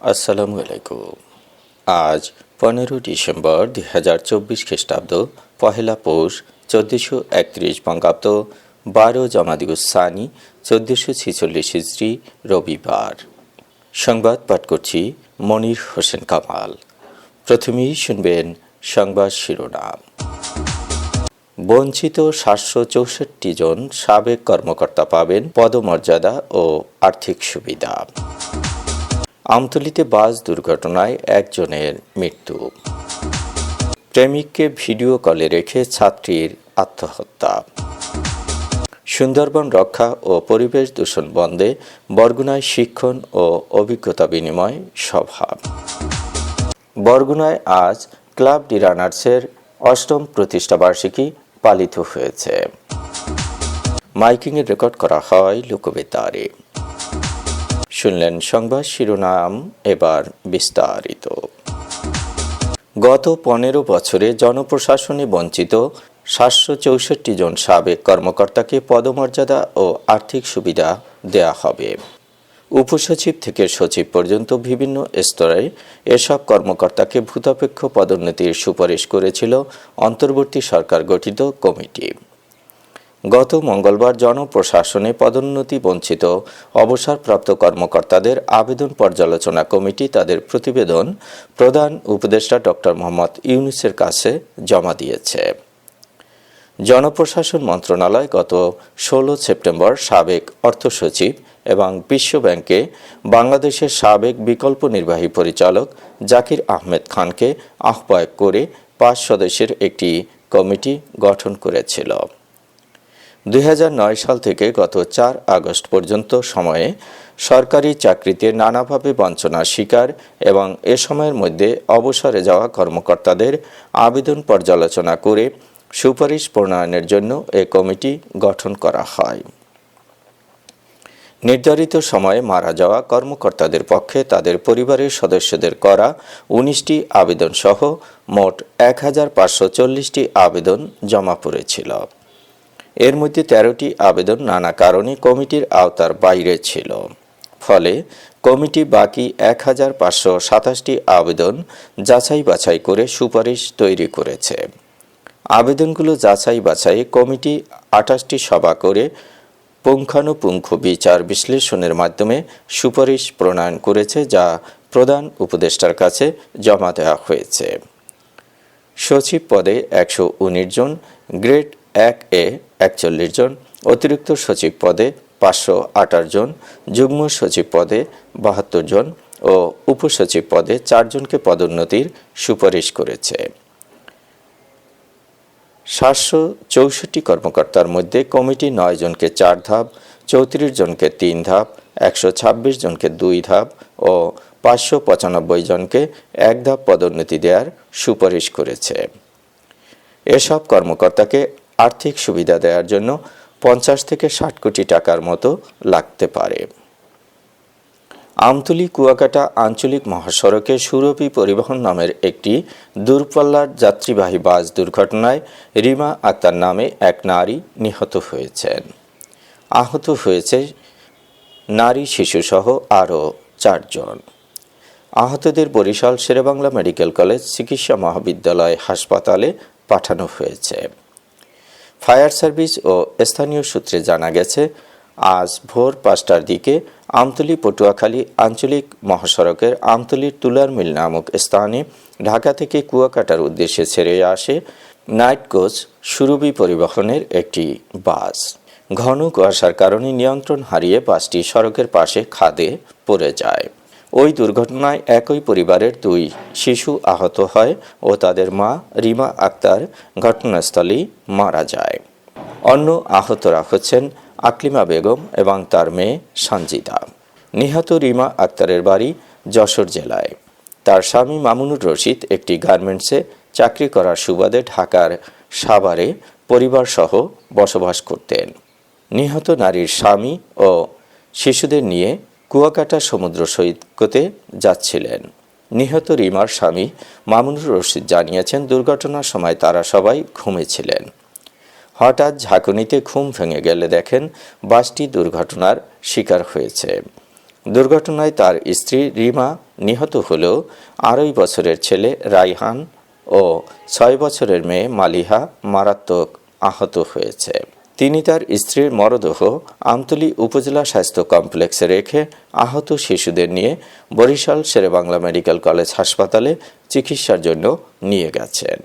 আসসালামু আলাইকুম। আজ 15 ডিসেম্বর 2024 খ্রিস্টাব্দ, পহেলা পৌষ 1431 বঙ্গাব্দ, 12 জামাদিউস-সানি 1446 হিজরি, রবিবার। সংবাদ পাঠ করছি মনির হোসেন কামাল। প্রথমেই শুনবেন সংবাদ শিরোনাম। বঞ্চিত 764 জন সাবেক কর্মকর্তা পাবেন পদমর্যাদা ও আর্থিক সুবিধা। আমতলীতে বাস দুর্ঘটনায় একজনের মৃত্যু। প্রেমিককে ভিডিও কলে রেখে ছাত্রীর আত্মহত্যা। সুন্দরবন রক্ষা ও পরিবেশ দূষণ বন্ধে বরগুনায় শিক্ষণ ও অভিজ্ঞতা বিনিময় সভা। বরগুনায় আজ ক্লাব ডি রানার্সের 8ম প্রতিষ্ঠাবার্ষিকী পালিত হয়েছে। মাইকিংয়ের রেকর্ড করা হয় লোকবেতারে। শুনলেন সংবাদ শিরোনাম, এবার বিস্তারিত। গত 15 বছরে জনপ্রশাসনে বঞ্চিত 764 জন সাবেক কর্মকর্তাকে পদমর্যাদা ও আর্থিক সুবিধা দেয়া হবে। উপসচিব থেকে সচিব পর্যন্ত বিভিন্ন স্তরে এসব কর্মকর্তাকে ভূতাপেক্ষ পদোন্নতির সুপারিশ করেছিল অন্তর্বর্তী সরকার গঠিত কমিটি। গত মঙ্গলবার জনপ্রশাসনে পদোন্নতি বঞ্চিত অবসরপ্রাপ্ত কর্মকর্তাদের আবেদন পর্যালোচনা কমিটি তাদের প্রতিবেদন প্রধান উপদেষ্টা ডক্টর মোহাম্মদ ইউনূসের কাছে জমা দিয়েছে। জনপ্রশাসন মন্ত্রণালয় গত 16 সেপ্টেম্বর সাবেক অর্থ সচিব এবং বিশ্ব ব্যাংকে বাংলাদেশের সাবেক বিকল্প নির্বাহী পরিচালক জাকির আহমেদ খানকে আহ্বায়ক করে 5 সদস্যের একটি কমিটি গঠন করেছিল। 2009 সাল থেকে গত 4 আগস্ট পর্যন্ত সময়ে সরকারি চাকরিতে নানাভাবে বঞ্চনার শিকার এবং এ সময়ের মধ্যে অবসরে যাওয়া কর্মকর্তাদের আবেদন পর্যালোচনা করে সুপারিশ প্রণয়নের জন্য এ কমিটি গঠন করা হয়। নির্ধারিত সময়ে মারা যাওয়া কর্মকর্তাদের পক্ষে তাদের পরিবারের সদস্যদের করা 19টি আবেদন সহ মোট 1540টি আবেদন জমা পড়েছিল। এর মধ্যে 13টি আবেদন নানা কারণে কমিটির আওতার বাইরে ছিল। ফলে কমিটি বাকি 1527টি আবেদন যাচাই বাছাই করে সুপারিশ তৈরি করেছে। আবেদনগুলো যাচাই বাছাই কমিটি 28টি সভা করে পুঙ্খানুপুঙ্খ বিচার বিশ্লেষণের মাধ্যমে সুপারিশ প্রণয়ন করেছে, যা প্রধান উপদেষ্টার কাছে জমা দেওয়া হয়েছে। সচিব পদে 119 জন, গ্রেড 1A 41 জন, অতিরিক্ত সচিব পদে 528 জন, যুগ্ম সচিব পদে 72 জন ও উপসচিব পদে 4 জনকে পদোন্নতির সুপারিশ করেছে। 764 কর্মকর্তার মধ্যে কমিটি 9 জনকে 4 ধাপ, 34 জনকে 3 ধাপ, 126 জনকে 2 ধাপ ও 595 জনকে 1 ধাপ পদোন্নতি দেওয়ার সুপারিশ করেছে। এসব কর্মকর্তাকে আর্থিক সুবিধা দেওয়ার জন্য 50 থেকে 60 কোটি টাকার মতো লাগতে পারে। আমতলী কুয়াকাটা আঞ্চলিক মহাসড়কে সুরভি পরিবহন নামের একটি দূরপাল্লার যাত্রীবাহী বাস দুর্ঘটনায় রিমা আক্তার নামে এক নারী নিহত হয়েছেন। আহত হয়েছে নারী শিশুসহ আরও 4 জন। আহতদের বরিশাল শেরেবাংলা মেডিকেল কলেজ চিকিৎসা মহাবিদ্যালয় হাসপাতালে পাঠানো হয়েছে। ফায়ার সার্ভিস ও স্থানীয় সূত্রে জানা গেছে, আজ ভোর 5টার দিকে আমতলী পটুয়াখালী আঞ্চলিক মহাসড়কের আমতলীর তুলার মিল নামক স্থানে ঢাকা থেকে কুয়াকাটার উদ্দেশ্যে ছেড়ে আসে নাইট কোচ সুরভি পরিবহনের একটি বাস। ঘন কুয়াশার কারণে নিয়ন্ত্রণ হারিয়ে বাসটি সড়কের পাশে খাদে পড়ে যায়। ওই দুর্ঘটনায় একই পরিবারের 2 শিশু আহত হয় ও তাদের মা রিমা আক্তার ঘটনাস্থলেই মারা যায়। অন্য আহতরা হচ্ছেন আকলিমা বেগম এবং তার মেয়ে সঞ্জিদা। নিহত রিমা আক্তারের বাড়ি যশোর জেলায়। তার স্বামী মামুনুর রশিদ একটি গার্মেন্টসে চাকরি করার সুবাদে ঢাকার সাভারে পরিবারসহ বসবাস করতেন। নিহত নারীর স্বামী ও শিশুদের নিয়ে কুয়াকাটা সমুদ্র সৈকতে যাচ্ছিলেন। নিহত রিমার স্বামী মামুনুর রশিদ জানিয়েছেন, দুর্ঘটনার সময় তারা সবাই ঘুমিয়েছিলেন। হঠাৎ ঝাঁকুনিতে ঘুম ভেঙে গেলে দেখেন বাসটি দুর্ঘটনার শিকার হয়েছে। দুর্ঘটনায় তার স্ত্রী রিমা নিহত হলেও 2.5 বছরের ছেলে রাইহান ও 6 বছরের মেয়ে মালিহা মারাত্মক আহত হয়েছে। তিনি তার স্ত্রীর মরদেহ আমতলী উপজেলা স্বাস্থ্য কমপ্লেক্সে রেখে আহত শিশুদের নিয়ে বরিশাল শেরেবাংলা মেডিকেল কলেজ হাসপাতালে চিকিৎসার জন্য নিয়ে গেছেন।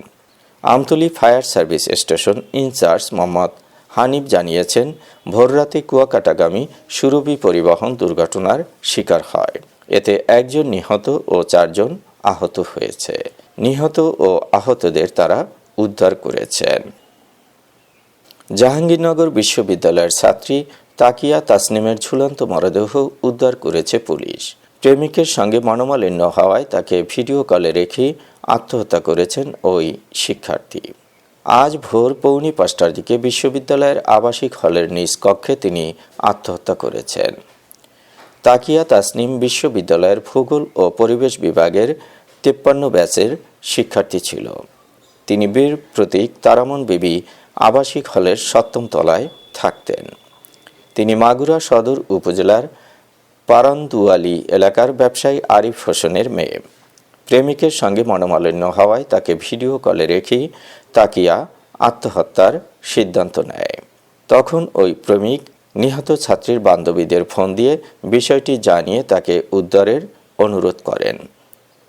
Amtali fire service station in charge Mohammad Hanif জানিয়েছেন, ভোররাতে কুয়াকাটাগামী সুরভি পরিবহন দুর্ঘটনার শিকার হয়। এতে 1 জন নিহত ও 4 জন আহত হয়েছে। নিহত ও আহতদের তারা উদ্ধার করেছেন। জাহাঙ্গীরনগর বিশ্ববিদ্যালয়ের ছাত্রী তাকিয়া তাসনিমের ঝুলন্ত মরদেহ উদ্ধার করেছে পুলিশ। প্রেমিকের সঙ্গে মনোমালিন্য হওয়ায় তাকে ভিডিও কলে রেখে আত্মহত্যা করেছেন ওই শিক্ষার্থী। আজ ভোর 4:45টার দিকে বিশ্ববিদ্যালয়ের আবাসিক হলের নিজ কক্ষে তিনি আত্মহত্যা করেছেন। তাকিয়া তাসনিম বিশ্ববিদ্যালয়ের ভূগোল ও পরিবেশ বিভাগের 53 ব্যাচের শিক্ষার্থী ছিল। তিনি বীর প্রতীক তারামন বিবি আবাসিক হলের 7ম তলায় থাকতেন। তিনি মাগুরা সদর উপজেলার পারান্দুয়ালি এলাকার ব্যবসায়ী আরিফ হোসেনের মেয়ে। প্রেমিকের সঙ্গে মনোমালিন্য হওয়ায় তাকে ভিডিও কলে রেখে তাকিয়া আত্মহত্যার সিদ্ধান্ত নেয়। তখন ওই প্রেমিক নিহত ছাত্রীর বান্ধবীদের ফোন দিয়ে বিষয়টি জানিয়ে তাকে উদ্ধারের অনুরোধ করেন।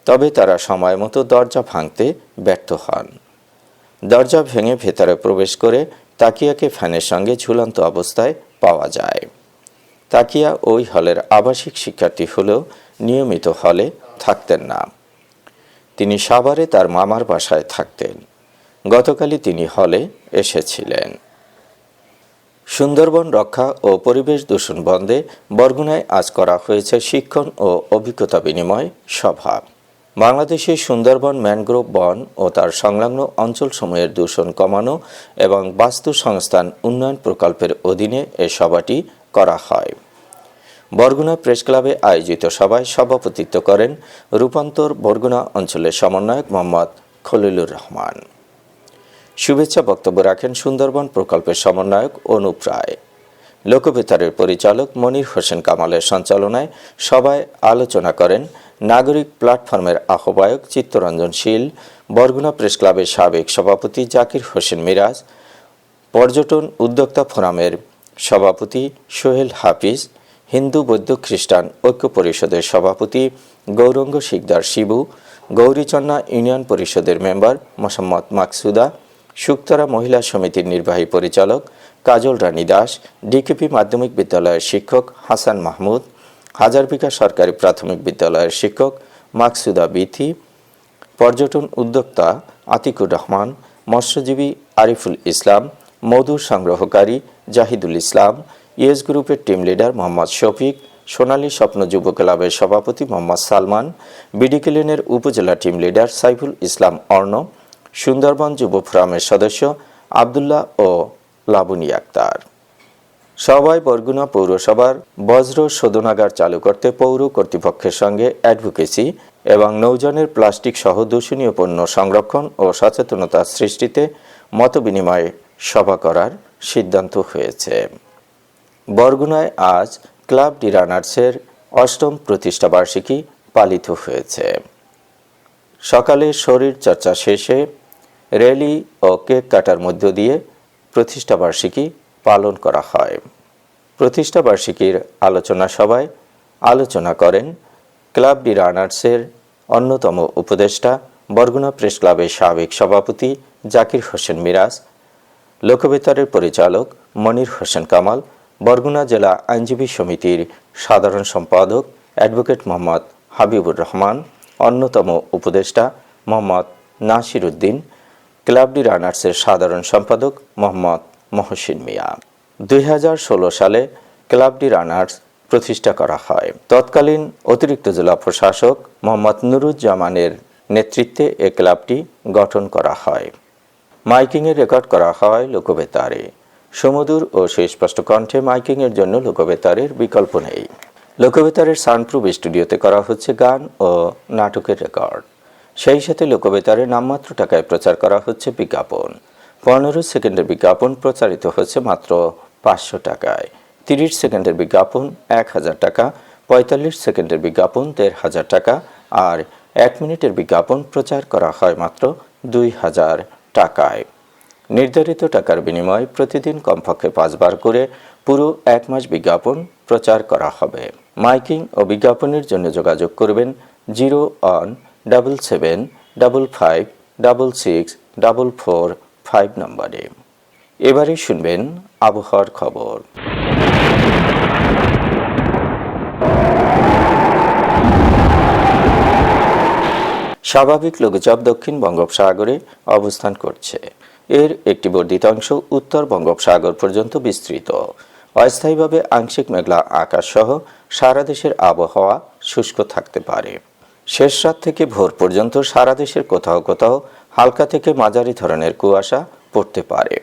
তবে তারা সময়মতো দরজা ভাঙতে ব্যর্থ হন। দরজা ভেঙে ভেতরে প্রবেশ করে তাকিয়াকে ফ্যানের সঙ্গে ঝুলন্ত অবস্থায় পাওয়া যায়। তাকিয়া ওই হলের আবাসিক শিক্ষার্থী হলেও নিয়মিত হলে থাকতেন না। তিনি সাভারে তার মামার বাসায় থাকতেন। গতকালই তিনি হলে এসেছিলেন। সুন্দরবন রক্ষা ও পরিবেশ দূষণ বন্ধে বরগুনায় আজ করা হয়েছে শিক্ষণ ও অভিজ্ঞতা বিনিময় সভা। বাংলাদেশে সুন্দরবন ম্যানগ্রোভ বন ও তার সংলগ্ন অঞ্চলসমূহের দূষণ কমানো এবং বাস্তুসংস্থান উন্নয়ন প্রকল্পের অধীনে এ সভাটি করা হয়। বরগুনা প্রেস ক্লাবে আয়োজিত সভায় সভাপতিত্ব করেন রূপান্তর বরগুনা অঞ্চলের সমন্বয়ক মোহাম্মদ খলিলুর রহমান। শুভেচ্ছা বক্তব্য রাখেন সুন্দরবন প্রকল্পের সমন্বয়ক অনুপ রায়। লোকবেতারের পরিচালক মনির হোসেন কামালের সঞ্চালনায় সভায় আলোচনা করেন নাগরিক প্ল্যাটফর্মের আহ্বায়ক চিত্তরঞ্জন শীল, বরগুনা প্রেস ক্লাবের সাবেক সভাপতি জাকির হোসেন মিরাজ, পর্যটন উদ্যোক্তা ফোরামের সভাপতি সোহেল হাফিজ, হিন্দু বৌদ্ধ খ্রিস্টান ঐক্য পরিষদের সভাপতি গৌরঙ্গ শিকদার শিবু, গৌরীচন্না ইউনিয়ন পরিষদের মেম্বার মোসাম্মদ মাকসুদা, শুকতারা মহিলা সমিতির নির্বাহী পরিচালক কাজল রানী দাস, ডিকেপি মাধ্যমিক বিদ্যালয়ের শিক্ষক হাসান মাহমুদ, হাজারবিঘা সরকারি প্রাথমিক বিদ্যালয়ের শিক্ষক মাকসুদা বিথি, পর্যটন উদ্যোক্তা আতিকুর রহমান, মৎস্যজীবী আরিফুল ইসলাম, মধু সংগ্রহকারী জাহিদুল ইসলাম, ইয়েস গ্রুপের টিম লিডার মোহাম্মদ শফিক, সোনালী স্বপ্ন যুব ক্লাবের সভাপতি মোহাম্মদ সালমান, বিডিকে লেনের উপজেলা টিম লিডার সাইফুল ইসলাম অর্ণব, সুন্দরবন যুব ফোরামের সদস্য আবদুল্লাহ ও লাবনী আক্তার। সভায় বরগুনা পৌরসভার বজ্র শোধনাগার চালু করতে পৌর কর্তৃপক্ষের সঙ্গে অ্যাডভোকেসি এবং নৌযানের প্লাস্টিক সহ দূষণীয় পণ্য সংরক্ষণ ও সচেতনতা সৃষ্টিতে মতবিনিময় সভা করার সিদ্ধান্ত হয়েছে। বরগুনায় আজ ক্লাব ডি রানার্সের 8ম প্রতিষ্ঠাবার্ষিকী পালিত হয়েছে। সকালে শরীর চর্চা শেষে র্যালি ও কেক কাটার মধ্য দিয়ে প্রতিষ্ঠাবার্ষিকী পালন করা হয়। প্রতিষ্ঠাবার্ষিকীর আলোচনা সভায় আলোচনা করেন ক্লাব ডি রানার্সের অন্যতম উপদেষ্টা বরগুনা প্রেস ক্লাবের সাবেক সভাপতি জাকির হোসেন মিরাজ, লোকবেতারের পরিচালক মনির হোসেন কামাল, বরগুনা জেলা আইনজীবী সমিতির সাধারণ সম্পাদক অ্যাডভোকেট মোহাম্মদ হাবিবুর রহমান, অন্যতম উপদেষ্টা মোহাম্মদ নাসির উদ্দিন, ক্লাব ডি রানার্সের সাধারণ সম্পাদক মোহাম্মদ মহসিন মিয়া। 2016 সালে ক্লাব ডি রানার্স প্রতিষ্ঠা করা হয়। তৎকালীন অতিরিক্ত জেলা প্রশাসক মোহাম্মদ নুরুজ্জামানের নেতৃত্বে এ ক্লাবটি গঠন করা হয়। মাইকিংয়ে রেকর্ড করা হয় লোকবেতারে। সুমধুর ও সুস্পষ্ট কণ্ঠে মাইকিংয়ের জন্য লোকবেতারের বিকল্প নেই। লোকবেতারের সাউন্ডপ্রুফ স্টুডিওতে করা হচ্ছে গান ও নাটকের রেকর্ড। সেই সাথে লোকবেতারে নামমাত্র টাকায় প্রচার করা হচ্ছে বিজ্ঞাপন। 15 সেকেন্ডের বিজ্ঞাপন প্রচারিত হচ্ছে মাত্র 500 টাকায়। 30 সেকেন্ডের বিজ্ঞাপন 1000 টাকা, 45 সেকেন্ডের বিজ্ঞাপন ১,৫০০ টাকা আর 1 মিনিটের বিজ্ঞাপন প্রচার করা হয় মাত্র ২,০০০ টাকায়। নির্ধারিত টাকার বিনিময়ে প্রতিদিন কমপক্ষে 5 বার করে পুরো 1 মাস বিজ্ঞাপন প্রচার করা হবে। মাইকিং ও বিজ্ঞাপনের জন্য যোগাযোগ করবেন 0-17755664445 নম্বরে। এবারে শুনবেন আবহাওয়ার খবর। স্বাভাবিক লঘুচাপ দক্ষিণ বঙ্গোপসাগরে অবস্থান করছে। এর একটি বর্ধিত অংশ উত্তর বঙ্গোপসাগর পর্যন্ত বিস্তৃত। অস্থায়ীভাবে আংশিক মেঘলা আকাশ সহ সারা দেশের আবহাওয়া শুষ্ক থাকতে পারে। শেষ রাত থেকে ভোর পর্যন্ত সারা দেশের কোথাও কোথাও হালকা থেকে মাঝারি ধরনের কুয়াশা পড়তে পারে।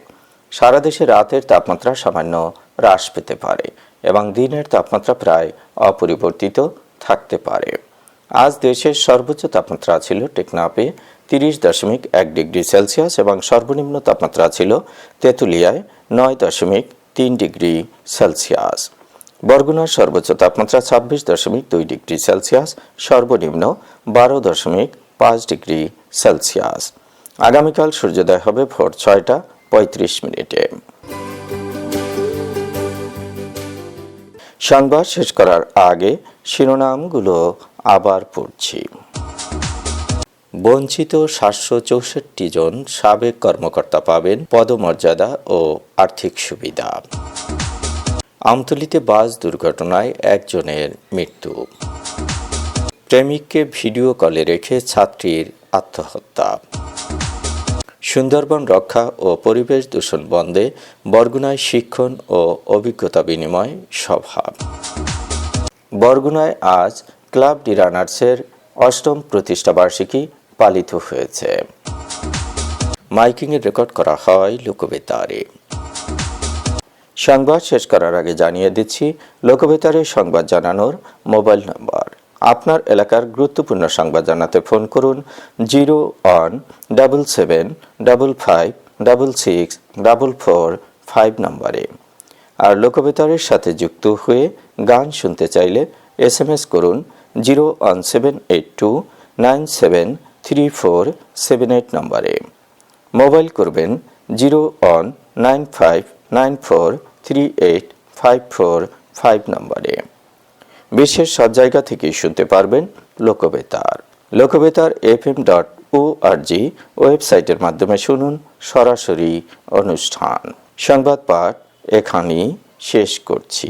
সারা দেশে রাতের তাপমাত্রা সামান্য হ্রাস পেতে পারে এবং দিনের তাপমাত্রা প্রায় অপরিবর্তিত থাকতে পারে। আজ দেশের সর্বোচ্চ তাপমাত্রা ছিল টেকনাফে 30.1 ডিগ্রি সেলসিয়াস এবং সর্বনিম্ন তাপমাত্রা ছিল তেঁতুলিয়ায় 9.3 ডিগ্রি সেলসিয়াস। বরগুনার সর্বোচ্চ তাপমাত্রা 26.2 ডিগ্রি সেলসিয়াস, সর্বনিম্ন 12.5 ডিগ্রি সেলসিয়াস। আগামীকাল সূর্যোদয় হবে ভোর 6:35। সংবাদ শেষ করার আগে শিরোনামগুলো আবার পড়ছি। বঞ্চিত 764 জন সাবেক কর্মকর্তা পাবেন পদমর্যাদা ও আর্থিক সুবিধা। আমতলীতে বাস দুর্ঘটনায় একজনের মৃত্যু। প্রেমিককে ভিডিও কলে রেখে ছাত্রীর আত্মহত্যা। সুন্দরবন রক্ষা ও পরিবেশ দূষণ বন্ধে বরগুনায় শিক্ষণ ও অভিজ্ঞতা বিনিময় সভা। বরগুনায় আজ ক্লাব ডি রানার্সের 8ম প্রতিষ্ঠাবার্ষিকী পালিত হয়েছে। মাইকিংয়ের রেকর্ড করা হয় লোকবেতারে। সংবাদ শেষ করার আগে জানিয়ে দিচ্ছি লোকবেতারে সংবাদ জানানোর মোবাইল নম্বর। আপনার এলাকার গুরুত্বপূর্ণ সংবাদ জানাতে ফোন করুন 0-17755664445 নম্বরে। আর লোকবেতারের সাথে যুক্ত হয়ে গান শুনতে চাইলে SMS করুন 01782973478 নম্বরে। মোবাইল করবেন 01959438545 নম্বরে। বিশ্বের সব জায়গা থেকেই শুনতে পারবেন লোকবেতার। লোকবেতার fm.org ওয়েবসাইটের মাধ্যমে শুনুন সরাসরি অনুষ্ঠান। সংবাদ পাঠ এখানেই শেষ করছি।